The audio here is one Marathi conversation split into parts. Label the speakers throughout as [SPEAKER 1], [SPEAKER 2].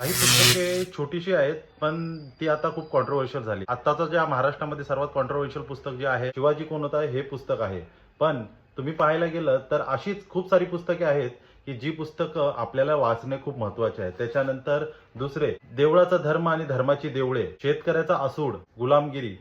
[SPEAKER 1] काही पुस्तके छोटीशी आहेत, पण ती आता खूप कॉन्ट्रोवर्शियल झाली. आत्ताचं ज्या महाराष्ट्रामध्ये सर्वात कॉन्ट्रोवर्शियल पुस्तक जे आहे, शिवाजी कोण होता हे पुस्तक आहे. पण तुम्ही पाहायला गेलं तर अशीच खूप सारी पुस्तके आहेत, की जी पुस्तकं आपल्याला वाचणे खूप महत्त्वाचे आहे. त्याच्यानंतर दुसरे, देवळाचा धर्म आणि धर्माची देवळे, शेतकऱ्याचा असूड, गुलामगिरी,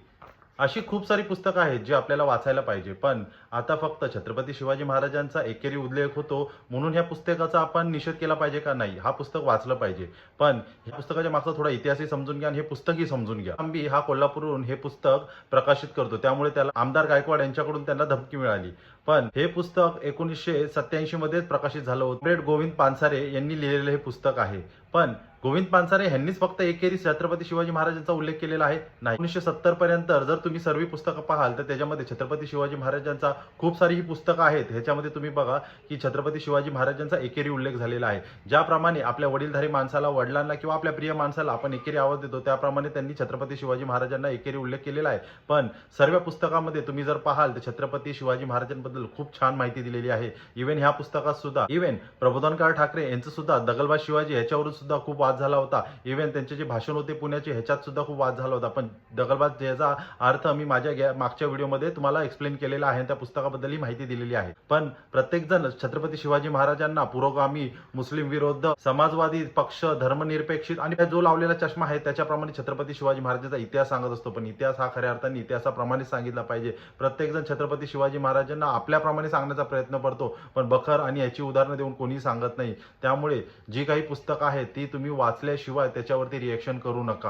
[SPEAKER 1] अशी खूप सारी पुस्तकं आहेत जी आपल्याला वाचायला पाहिजे. पण आता फक्त छत्रपती शिवाजी महाराजांचा एकेरी उल्लेख होतो म्हणून ह्या पुस्तकाचा आपण निषेध केला पाहिजे का? नाही. हा पुस्तक वाचलं पाहिजे. पण ह्या पुस्तकाच्या मागचा थोडा इतिहासही समजून घ्या आणि हे पुस्तकही समजून घ्या. आंबी हा कोल्हापूरहून हे पुस्तक प्रकाशित करतो. त्यामुळे त्याला आमदार गायकवाड यांच्याकडून त्यांना धमकी मिळाली. पण हे पुस्तक 1987 मध्येच प्रकाशित झालं होतं. कॉम्रेड गोविंद पानसारे यांनी लिहिलेलं हे पुस्तक आहे. पण गोविंद पानसारे यांनीच फक्त एकेरी छत्रपती शिवाजी महाराजांचा उल्लेख केलेला आहे? नाही. 1970 पर्यंत जर तुम्ही सर्व पुस्तकं पाहाल तर त्याच्यामध्ये छत्रपती शिवाजी महाराजांचा खूप सारी ही पुस्तकं आहेत. ह्याच्यामध्ये तुम्ही बघा की छत्रपती शिवाजी महाराजांचा एकेरी उल्लेख झालेला आहे. ज्याप्रमाणे आपल्या वडीलधारी माणसाला, वडिलांना किंवा आपल्या प्रिय माणसाला आपण एकेरी आवाज देतो, त्याप्रमाणे त्यांनी छत्रपती शिवाजी महाराजांना एकेरी उल्लेख केलेला आहे. पण सर्व पुस्तकामध्ये तुम्ही जर पाहाल तर छत्रपती शिवाजी महाराजांबद्दल खूप छान माहिती दिलेली आहे. इव्हन ह्या पुस्तकात सुद्धा प्रबोधनकार ठाकरे यांचं सुद्धा दगलबाज शिवाजी ह्याच्यावरून सुद्धा खूप वाद झाला होता. इव्हन त्यांचे जे भाषण होते पुण्याचे ह्याच्यात सुद्धा खूप वाद झाला होता. पण दगलबाज याचा अर्थ मी माझ्या मागच्या व्हिडिओमध्ये तुम्हाला एक्सप्लेन केलेला आहे. त्या पुस्तकाबद्दल ही माहिती दिलेली आहे. पण प्रत्येक जण छत्रपती शिवाजी महाराजांना पुरोगामी, मुस्लिम विरोध, समाजवादी पक्ष, धर्मनिरपेक्षित आणि जो लावलेला चष्मा आहे त्याच्याप्रमाणे छत्रपती शिवाजी महाराजांचा इतिहास सांगत असतो. पण इतिहास हा खऱ्या अर्थाने इतिहासाप्रमाणे सांगितला पाहिजे. प्रत्येक जण छत्रपती शिवाजी महाराजांना आपल्याप्रमाणे सांगण्याचा प्रयत्न करतो, पण बखर आणि याची उदाहरणं देऊन कोणीही सांगत नाही. त्यामुळे जी काही पुस्तकं आहेत ती तुम्ही वाचल्याशिवाय त्याच्यावरती रिएक्शन करू नका.